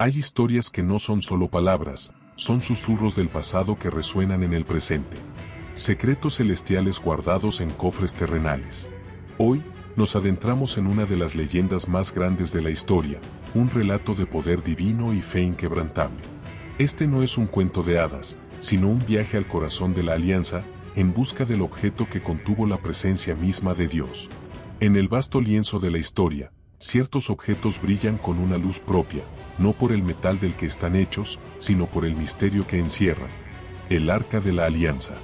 Hay historias que no son solo palabras, son susurros del pasado que resuenan en el presente. Secretos celestiales guardados en cofres terrenales. Hoy, nos adentramos en una de las leyendas más grandes de la historia, un relato de poder divino y fe inquebrantable. Este no es un cuento de hadas, sino un viaje al corazón de la Alianza, en busca del objeto que contuvo la presencia misma de Dios. En el vasto lienzo de la historia, ciertos objetos brillan con una luz propia, no por el metal del que están hechos, sino por el misterio que encierran. El Arca de la Alianza.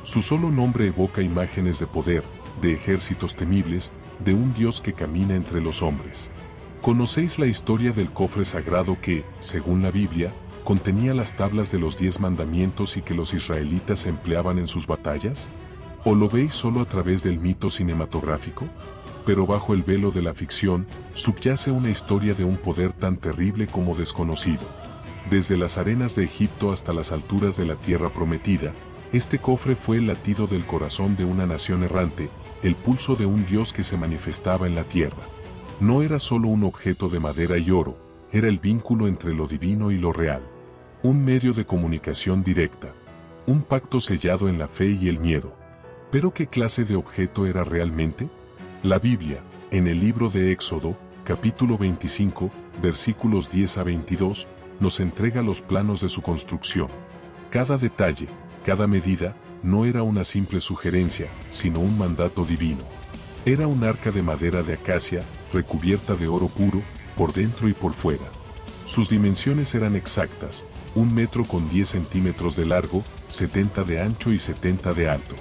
Su solo nombre evoca imágenes de poder, de ejércitos temibles, de un Dios que camina entre los hombres. ¿Conocéis la historia del cofre sagrado que, según la Biblia, contenía las tablas de los 10 mandamientos y que los israelitas empleaban en sus batallas? ¿O lo veis solo a través del mito cinematográfico? Pero bajo el velo de la ficción, subyace una historia de un poder tan terrible como desconocido. Desde las arenas de Egipto hasta las alturas de la tierra prometida, este cofre fue el latido del corazón de una nación errante, el pulso de un Dios que se manifestaba en la tierra. No era solo un objeto de madera y oro, era el vínculo entre lo divino y lo real. Un medio de comunicación directa. Un pacto sellado en la fe y el miedo. ¿Pero qué clase de objeto era realmente? La Biblia, en el libro de Éxodo, capítulo 25, versículos 10 a 22, nos entrega los planos de su construcción. Cada detalle, cada medida, no era una simple sugerencia, sino un mandato divino. Era un arca de madera de acacia, recubierta de oro puro, por dentro y por fuera. Sus dimensiones eran exactas, 1 metro con 10 centímetros de largo, 70 de ancho y 70 de alto.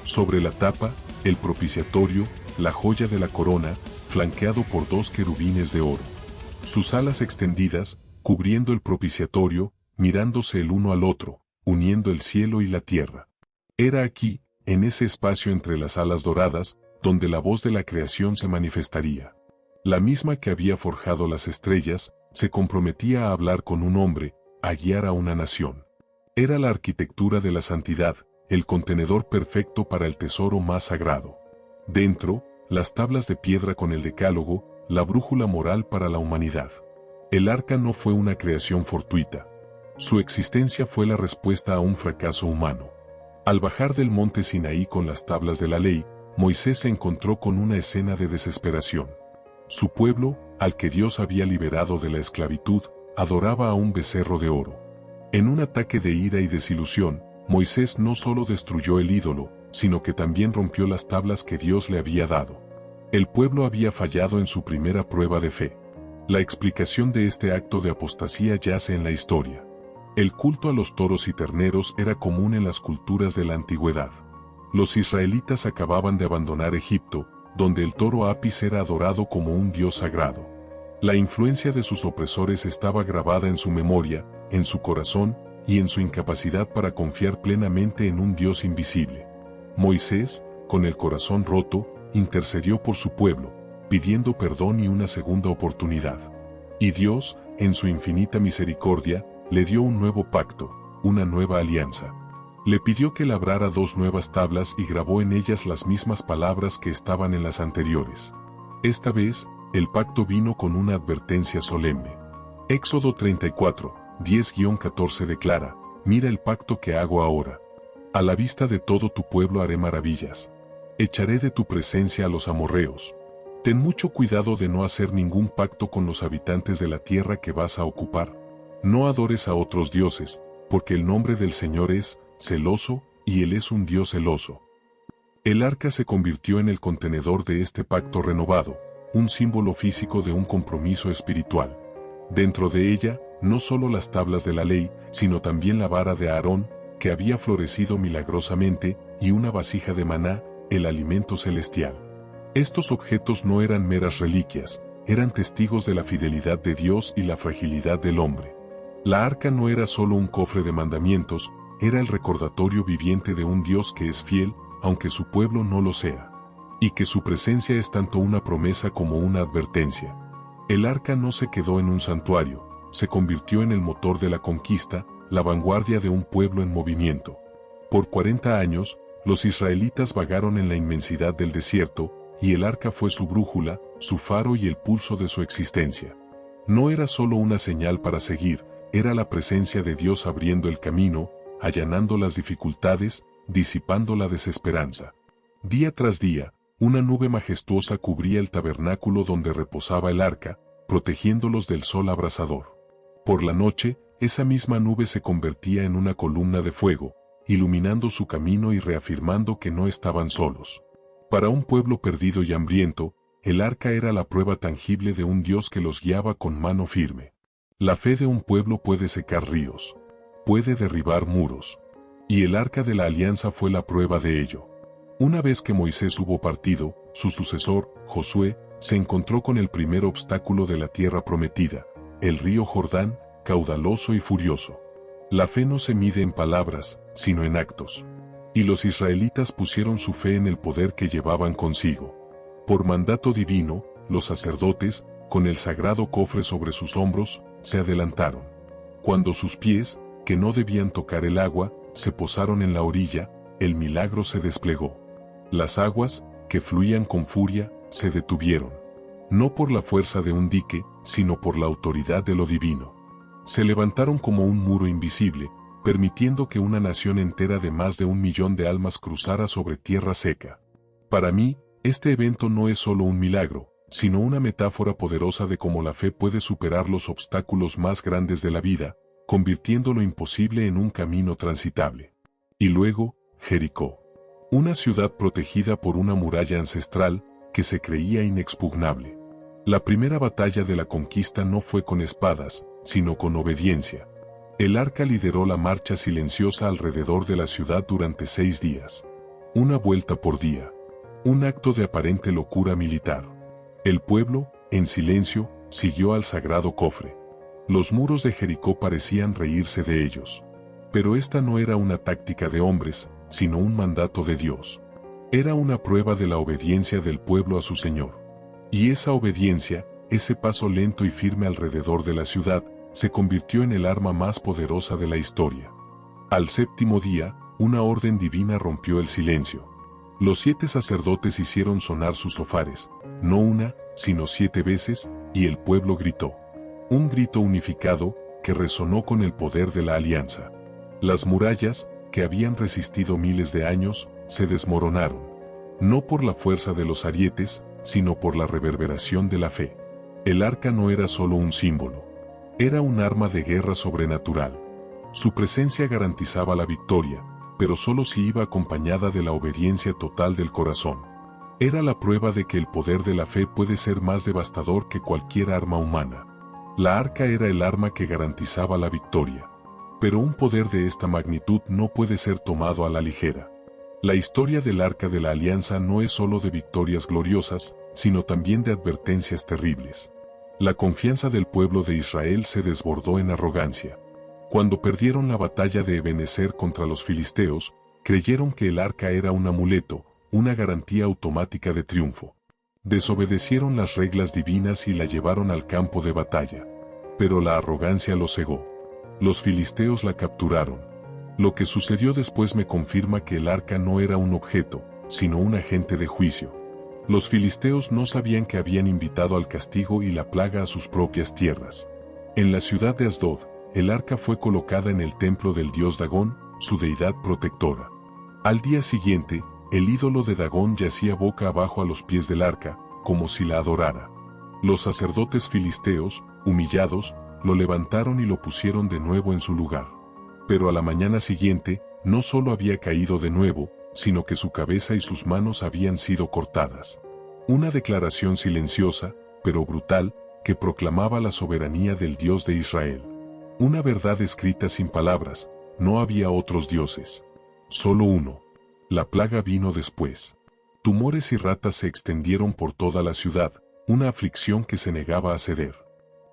Sobre la tapa, el propiciatorio, la joya de la corona, flanqueado por 2 querubines de oro. Sus alas extendidas, cubriendo el propiciatorio, mirándose el uno al otro, uniendo el cielo y la tierra. Era aquí, en ese espacio entre las alas doradas, donde la voz de la creación se manifestaría. La misma que había forjado las estrellas, se comprometía a hablar con un hombre, a guiar a una nación. Era la arquitectura de la santidad, el contenedor perfecto para el tesoro más sagrado. Dentro, las tablas de piedra con el decálogo, la brújula moral para la humanidad. El arca no fue una creación fortuita. Su existencia fue la respuesta a un fracaso humano. Al bajar del monte Sinaí con las tablas de la ley, Moisés se encontró con una escena de desesperación. Su pueblo, al que Dios había liberado de la esclavitud, adoraba a un becerro de oro. En un ataque de ira y desilusión, Moisés no solo destruyó el ídolo, sino que también rompió las tablas que Dios le había dado. El pueblo había fallado en su primera prueba de fe. La explicación de este acto de apostasía yace en la historia. El culto a los toros y terneros era común en las culturas de la antigüedad. Los israelitas acababan de abandonar Egipto, donde el toro Apis era adorado como un dios sagrado. La influencia de sus opresores estaba grabada en su memoria, en su corazón, y en su incapacidad para confiar plenamente en un Dios invisible. Moisés, con el corazón roto, intercedió por su pueblo, pidiendo perdón y una segunda oportunidad. Y Dios, en su infinita misericordia, le dio un nuevo pacto, una nueva alianza. Le pidió que labrara 2 nuevas tablas y grabó en ellas las mismas palabras que estaban en las anteriores. Esta vez, el pacto vino con una advertencia solemne. Éxodo 34, 10-14 declara: «Mira el pacto que hago ahora. A la vista de todo tu pueblo haré maravillas. Echaré de tu presencia a los amorreos. Ten mucho cuidado de no hacer ningún pacto con los habitantes de la tierra que vas a ocupar. No adores a otros dioses, porque el nombre del Señor es celoso, y Él es un Dios celoso». El arca se convirtió en el contenedor de este pacto renovado, un símbolo físico de un compromiso espiritual. Dentro de ella, no solo las tablas de la ley, sino también la vara de Aarón, que había florecido milagrosamente, y una vasija de maná, el alimento celestial. Estos objetos no eran meras reliquias, eran testigos de la fidelidad de Dios y la fragilidad del hombre. La arca no era solo un cofre de mandamientos, era el recordatorio viviente de un Dios que es fiel, aunque su pueblo no lo sea. Y que su presencia es tanto una promesa como una advertencia. El arca no se quedó en un santuario, se convirtió en el motor de la conquista, la vanguardia de un pueblo en movimiento. Por 40 años, los israelitas vagaron en la inmensidad del desierto, y el arca fue su brújula, su faro y el pulso de su existencia. No era solo una señal para seguir, era la presencia de Dios abriendo el camino, allanando las dificultades, disipando la desesperanza. Día tras día, una nube majestuosa cubría el tabernáculo donde reposaba el arca, protegiéndolos del sol abrasador. Por la noche, esa misma nube se convertía en una columna de fuego, iluminando su camino y reafirmando que no estaban solos. Para un pueblo perdido y hambriento, el arca era la prueba tangible de un Dios que los guiaba con mano firme. La fe de un pueblo puede secar ríos, puede derribar muros. Y el arca de la alianza fue la prueba de ello. Una vez que Moisés hubo partido, su sucesor, Josué, se encontró con el primer obstáculo de la tierra prometida, el río Jordán, caudaloso y furioso. La fe no se mide en palabras, sino en actos. Y los israelitas pusieron su fe en el poder que llevaban consigo. Por mandato divino, los sacerdotes, con el sagrado cofre sobre sus hombros, se adelantaron. Cuando sus pies, que no debían tocar el agua, se posaron en la orilla, el milagro se desplegó. Las aguas, que fluían con furia, se detuvieron. No por la fuerza de un dique, sino por la autoridad de lo divino. Se levantaron como un muro invisible, permitiendo que una nación entera de más de 1 millón de almas cruzara sobre tierra seca. Para mí, este evento no es solo un milagro, sino una metáfora poderosa de cómo la fe puede superar los obstáculos más grandes de la vida, convirtiendo lo imposible en un camino transitable. Y luego, Jericó. Una ciudad protegida por una muralla ancestral que se creía inexpugnable. La primera batalla de la conquista no fue con espadas, sino con obediencia. El arca lideró la marcha silenciosa alrededor de la ciudad durante 6 días. Una vuelta por día. Un acto de aparente locura militar. El pueblo, en silencio, siguió al sagrado cofre. Los muros de Jericó parecían reírse de ellos. Pero esta no era una táctica de hombres, sino un mandato de Dios. Era una prueba de la obediencia del pueblo a su Señor. Y esa obediencia, ese paso lento y firme alrededor de la ciudad, se convirtió en el arma más poderosa de la historia. Al 7º día, una orden divina rompió el silencio. Los 7 sacerdotes hicieron sonar sus shofares, no una, sino 7 veces, y el pueblo gritó. Un grito unificado, que resonó con el poder de la alianza. Las murallas, que habían resistido miles de años, se desmoronaron. No por la fuerza de los arietes, sino por la reverberación de la fe. El arca no era solo un símbolo. Era un arma de guerra sobrenatural. Su presencia garantizaba la victoria, pero solo si iba acompañada de la obediencia total del corazón. Era la prueba de que el poder de la fe puede ser más devastador que cualquier arma humana. La arca era el arma que garantizaba la victoria. Pero un poder de esta magnitud no puede ser tomado a la ligera. La historia del Arca de la Alianza no es solo de victorias gloriosas, sino también de advertencias terribles. La confianza del pueblo de Israel se desbordó en arrogancia. Cuando perdieron la batalla de Ebenezer contra los filisteos, creyeron que el arca era un amuleto, una garantía automática de triunfo. Desobedecieron las reglas divinas y la llevaron al campo de batalla. Pero la arrogancia los cegó. Los filisteos la capturaron. Lo que sucedió después me confirma que el arca no era un objeto, sino un agente de juicio. Los filisteos no sabían que habían invitado al castigo y la plaga a sus propias tierras. En la ciudad de Asdod, el arca fue colocada en el templo del dios Dagón, su deidad protectora. Al día siguiente, el ídolo de Dagón yacía boca abajo a los pies del arca, como si la adorara. Los sacerdotes filisteos, humillados, lo levantaron y lo pusieron de nuevo en su lugar. Pero a la mañana siguiente, no solo había caído de nuevo, sino que su cabeza y sus manos habían sido cortadas. Una declaración silenciosa, pero brutal, que proclamaba la soberanía del Dios de Israel. Una verdad escrita sin palabras: no había otros dioses. Solo uno. La plaga vino después. Tumores y ratas se extendieron por toda la ciudad, una aflicción que se negaba a ceder.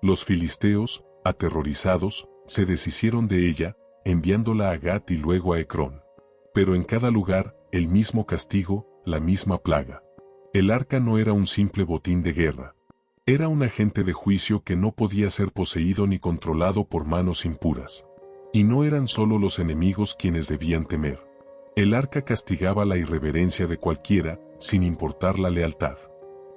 Los filisteos, aterrorizados, se deshicieron de ella, enviándola a Gat y luego a Ecrón. Pero en cada lugar, el mismo castigo, la misma plaga. El arca no era un simple botín de guerra. Era un agente de juicio que no podía ser poseído ni controlado por manos impuras. Y no eran solo los enemigos quienes debían temer. El arca castigaba la irreverencia de cualquiera, sin importar la lealtad.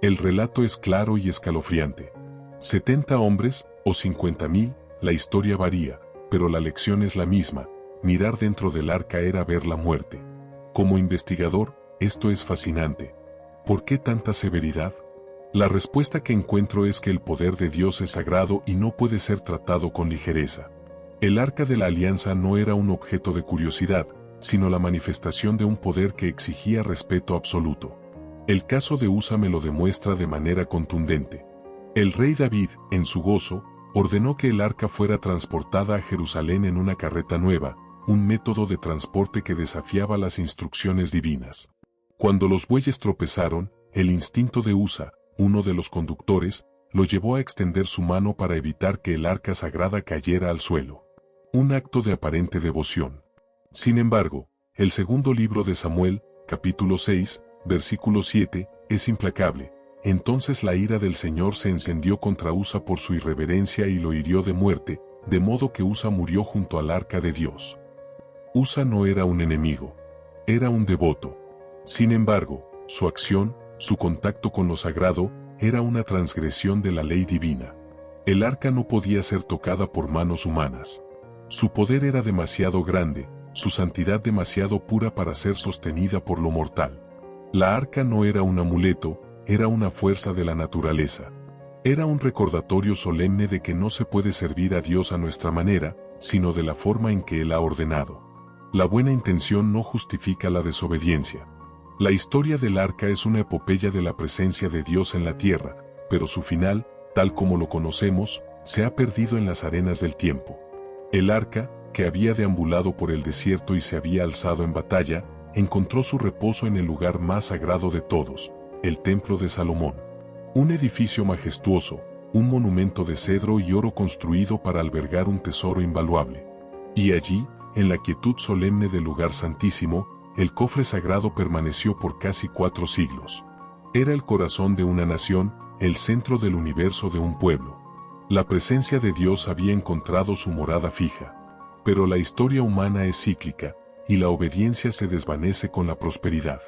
El relato es claro y escalofriante. 70 hombres, o 50.000, la historia varía, pero la lección es la misma: mirar dentro del arca era ver la muerte. Como investigador, esto es fascinante. ¿Por qué tanta severidad? La respuesta que encuentro es que el poder de Dios es sagrado y no puede ser tratado con ligereza. El arca de la alianza no era un objeto de curiosidad, sino la manifestación de un poder que exigía respeto absoluto. El caso de Usa me lo demuestra de manera contundente. El rey David, en su gozo, ordenó que el arca fuera transportada a Jerusalén en una carreta nueva, un método de transporte que desafiaba las instrucciones divinas. Cuando los bueyes tropezaron, el instinto de Usa, uno de los conductores, lo llevó a extender su mano para evitar que el arca sagrada cayera al suelo. Un acto de aparente devoción. Sin embargo, el segundo libro de Samuel, capítulo 6, versículo 7, es implacable. Entonces la ira del Señor se encendió contra Usa por su irreverencia y lo hirió de muerte, de modo que Usa murió junto al arca de Dios. Usa no era un enemigo, era un devoto. Sin embargo, su acción, su contacto con lo sagrado, era una transgresión de la ley divina. El arca no podía ser tocada por manos humanas. Su poder era demasiado grande, su santidad demasiado pura para ser sostenida por lo mortal. La arca no era un amuleto, era una fuerza de la naturaleza. Era un recordatorio solemne de que no se puede servir a Dios a nuestra manera, sino de la forma en que Él ha ordenado. La buena intención no justifica la desobediencia. La historia del arca es una epopeya de la presencia de Dios en la tierra, pero su final, tal como lo conocemos, se ha perdido en las arenas del tiempo. El arca, que había deambulado por el desierto y se había alzado en batalla, encontró su reposo en el lugar más sagrado de todos, el Templo de Salomón. Un edificio majestuoso, un monumento de cedro y oro construido para albergar un tesoro invaluable. Y allí, en la quietud solemne del lugar santísimo, el cofre sagrado permaneció por casi 4 siglos. Era el corazón de una nación, el centro del universo de un pueblo. La presencia de Dios había encontrado su morada fija. Pero la historia humana es cíclica, y la obediencia se desvanece con la prosperidad.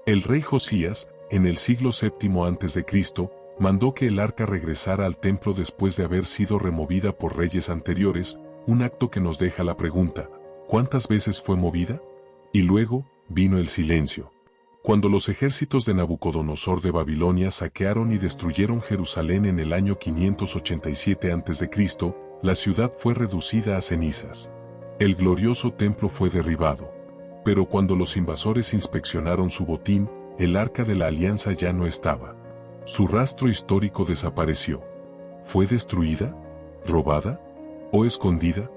El rey Josías, en el siglo VII a.C., mandó que el arca regresara al templo después de haber sido removida por reyes anteriores, un acto que nos deja la pregunta: ¿cuántas veces fue movida? Y luego, vino el silencio. Cuando los ejércitos de Nabucodonosor de Babilonia saquearon y destruyeron Jerusalén en el año 587 a.C., la ciudad fue reducida a cenizas. El glorioso templo fue derribado. Pero cuando los invasores inspeccionaron su botín, el arca de la alianza ya no estaba. Su rastro histórico desapareció. ¿Fue destruida? ¿Robada? ¿O escondida?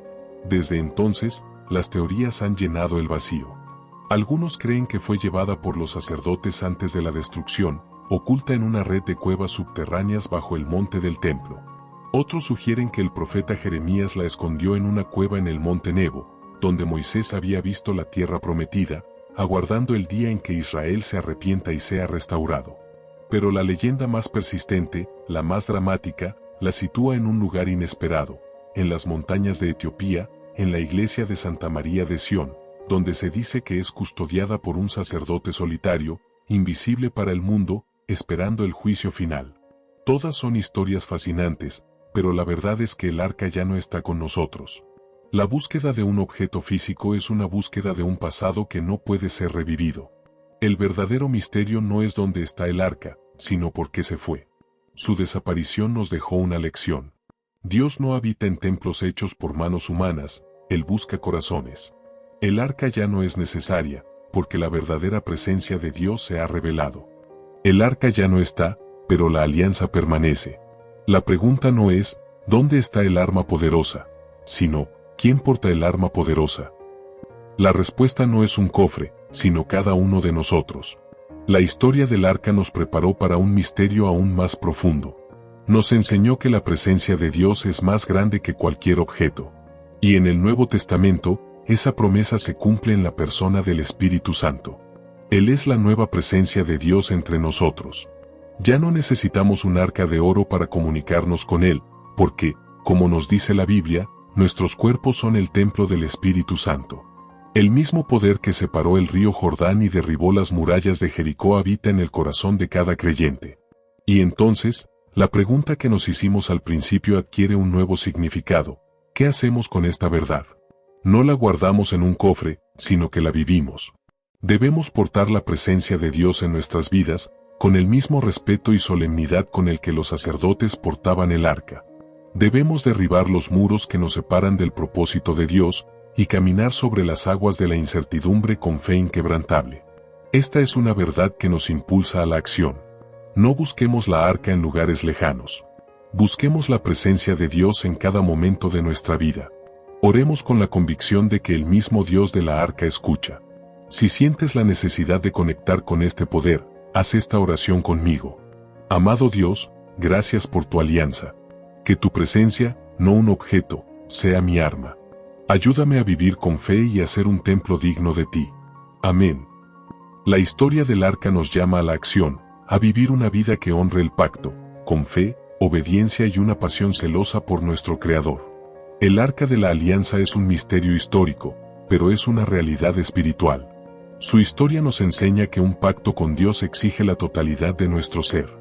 Desde entonces, las teorías han llenado el vacío. Algunos creen que fue llevada por los sacerdotes antes de la destrucción, oculta en una red de cuevas subterráneas bajo el monte del templo. Otros sugieren que el profeta Jeremías la escondió en una cueva en el monte Nebo, donde Moisés había visto la tierra prometida, aguardando el día en que Israel se arrepienta y sea restaurado. Pero la leyenda más persistente, la más dramática, la sitúa en un lugar inesperado, en las montañas de Etiopía, en la iglesia de Santa María de Sión, donde se dice que es custodiada por un sacerdote solitario, invisible para el mundo, esperando el juicio final. Todas son historias fascinantes, pero la verdad es que el arca ya no está con nosotros. La búsqueda de un objeto físico es una búsqueda de un pasado que no puede ser revivido. El verdadero misterio no es dónde está el arca, sino por qué se fue. Su desaparición nos dejó una lección. Dios no habita en templos hechos por manos humanas, Él busca corazones. El arca ya no es necesaria, porque la verdadera presencia de Dios se ha revelado. El arca ya no está, pero la alianza permanece. La pregunta no es, ¿dónde está el arma poderosa?, sino, ¿quién porta el arma poderosa? La respuesta no es un cofre, sino cada uno de nosotros. La historia del arca nos preparó para un misterio aún más profundo. Nos enseñó que la presencia de Dios es más grande que cualquier objeto. Y en el Nuevo Testamento, esa promesa se cumple en la persona del Espíritu Santo. Él es la nueva presencia de Dios entre nosotros. Ya no necesitamos un arca de oro para comunicarnos con Él, porque, como nos dice la Biblia, nuestros cuerpos son el templo del Espíritu Santo. El mismo poder que separó el río Jordán y derribó las murallas de Jericó habita en el corazón de cada creyente. Y entonces, La pregunta que nos hicimos al principio adquiere un nuevo significado. ¿Qué hacemos con esta verdad? No la guardamos en un cofre, sino que la vivimos. Debemos portar la presencia de Dios en nuestras vidas, con el mismo respeto y solemnidad con el que los sacerdotes portaban el arca. Debemos derribar los muros que nos separan del propósito de Dios, y caminar sobre las aguas de la incertidumbre con fe inquebrantable. Esta es una verdad que nos impulsa a la acción. No busquemos la arca en lugares lejanos. Busquemos la presencia de Dios en cada momento de nuestra vida. Oremos con la convicción de que el mismo Dios de la arca escucha. Si sientes la necesidad de conectar con este poder, haz esta oración conmigo. Amado Dios, gracias por tu alianza. Que tu presencia, no un objeto, sea mi arma. Ayúdame a vivir con fe y a ser un templo digno de ti. Amén. La historia del arca nos llama a la acción, a vivir una vida que honre el pacto, con fe, obediencia y una pasión celosa por nuestro Creador. El arca de la alianza es un misterio histórico, pero es una realidad espiritual. Su historia nos enseña que un pacto con Dios exige la totalidad de nuestro ser.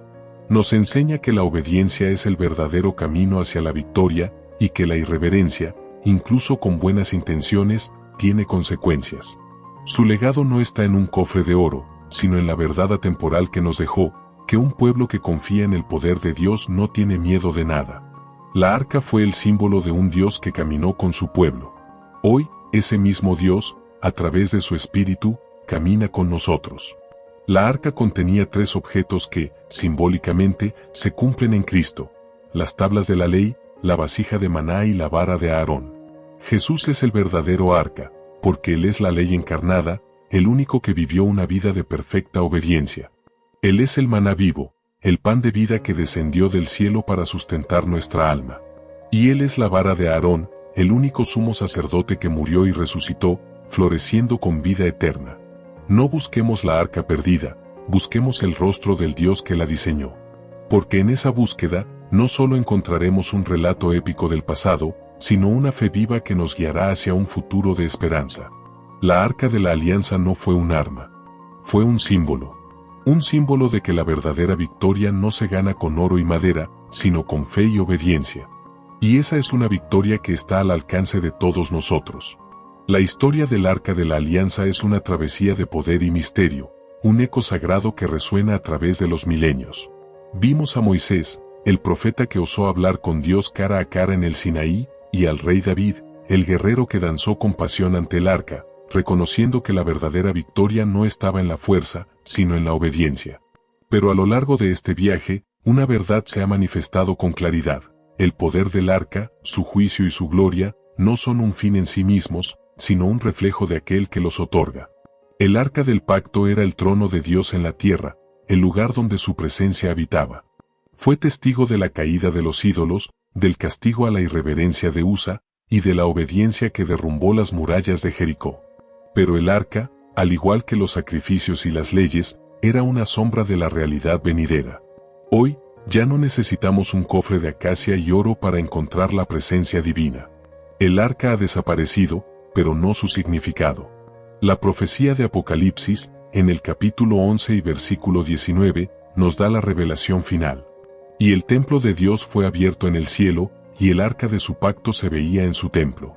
Nos enseña que la obediencia es el verdadero camino hacia la victoria, y que la irreverencia, incluso con buenas intenciones, tiene consecuencias. Su legado no está en un cofre de oro, sino en la verdad atemporal que nos dejó, que un pueblo que confía en el poder de Dios no tiene miedo de nada. La arca fue el símbolo de un Dios que caminó con su pueblo. Hoy, ese mismo Dios, a través de su Espíritu, camina con nosotros. La arca contenía 3 objetos que, simbólicamente, se cumplen en Cristo: las tablas de la ley, la vasija de maná y la vara de Aarón. Jesús es el verdadero arca, porque Él es la ley encarnada, el único que vivió una vida de perfecta obediencia. Él es el maná vivo, el pan de vida que descendió del cielo para sustentar nuestra alma. Y Él es la vara de Aarón, el único sumo sacerdote que murió y resucitó, floreciendo con vida eterna. No busquemos la arca perdida, busquemos el rostro del Dios que la diseñó. Porque en esa búsqueda, no solo encontraremos un relato épico del pasado, sino una fe viva que nos guiará hacia un futuro de esperanza. La arca de la alianza no fue un arma. Fue un símbolo. Un símbolo de que la verdadera victoria no se gana con oro y madera, sino con fe y obediencia. Y esa es una victoria que está al alcance de todos nosotros. La historia del arca de la alianza es una travesía de poder y misterio, un eco sagrado que resuena a través de los milenios. Vimos a Moisés, el profeta que osó hablar con Dios cara a cara en el Sinaí, y al rey David, el guerrero que danzó con pasión ante el arca, reconociendo que la verdadera victoria no estaba en la fuerza, sino en la obediencia. Pero a lo largo de este viaje, una verdad se ha manifestado con claridad: el poder del arca, su juicio y su gloria, no son un fin en sí mismos, sino un reflejo de aquel que los otorga. El arca del pacto era el trono de Dios en la tierra, el lugar donde su presencia habitaba. Fue testigo de la caída de los ídolos, del castigo a la irreverencia de Usa, y de la obediencia que derrumbó las murallas de Jericó. Pero el arca, al igual que los sacrificios y las leyes, era una sombra de la realidad venidera. Hoy, ya no necesitamos un cofre de acacia y oro para encontrar la presencia divina. El arca ha desaparecido, pero no su significado. La profecía de Apocalipsis, en el capítulo 11 y versículo 19, nos da la revelación final. Y el templo de Dios fue abierto en el cielo, y el arca de su pacto se veía en su templo.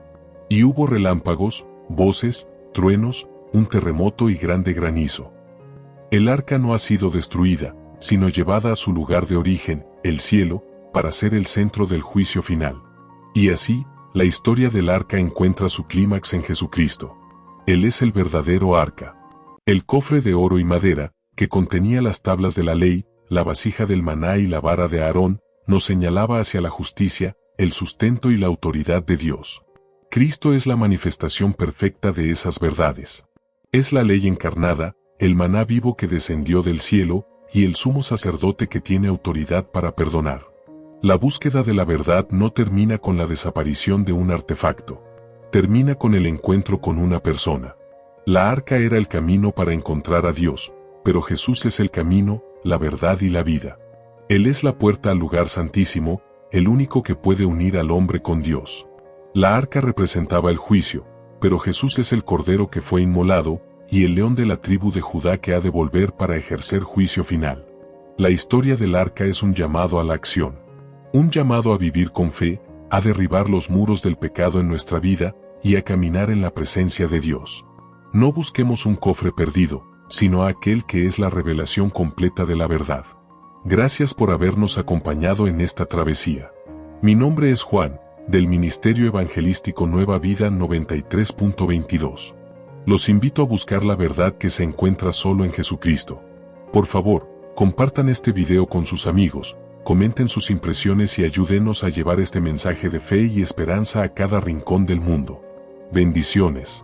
Y hubo relámpagos, voces, truenos, un terremoto y grande granizo. El arca no ha sido destruida, sino llevada a su lugar de origen, el cielo, para ser el centro del juicio final. Y así, la historia del arca encuentra su clímax en Jesucristo. Él es el verdadero arca. El cofre de oro y madera, que contenía las tablas de la ley, la vasija del maná y la vara de Aarón, nos señalaba hacia la justicia, el sustento y la autoridad de Dios. Cristo es la manifestación perfecta de esas verdades. Es la ley encarnada, el maná vivo que descendió del cielo, y el sumo sacerdote que tiene autoridad para perdonar. La búsqueda de la verdad no termina con la desaparición de un artefacto. Termina con el encuentro con una persona. La arca era el camino para encontrar a Dios, pero Jesús es el camino, la verdad y la vida. Él es la puerta al lugar santísimo, el único que puede unir al hombre con Dios. La arca representaba el juicio, pero Jesús es el cordero que fue inmolado, y el león de la tribu de Judá que ha de volver para ejercer juicio final. La historia del arca es un llamado a la acción. Un llamado a vivir con fe, a derribar los muros del pecado en nuestra vida y a caminar en la presencia de Dios. No busquemos un cofre perdido, sino aquel que es la revelación completa de la verdad. Gracias por habernos acompañado en esta travesía. Mi nombre es Juan, del Ministerio Evangelístico Nueva Vida 93.22. Los invito a buscar la verdad que se encuentra solo en Jesucristo. Por favor, compartan este video con sus amigos, comenten sus impresiones y ayúdenos a llevar este mensaje de fe y esperanza a cada rincón del mundo. Bendiciones.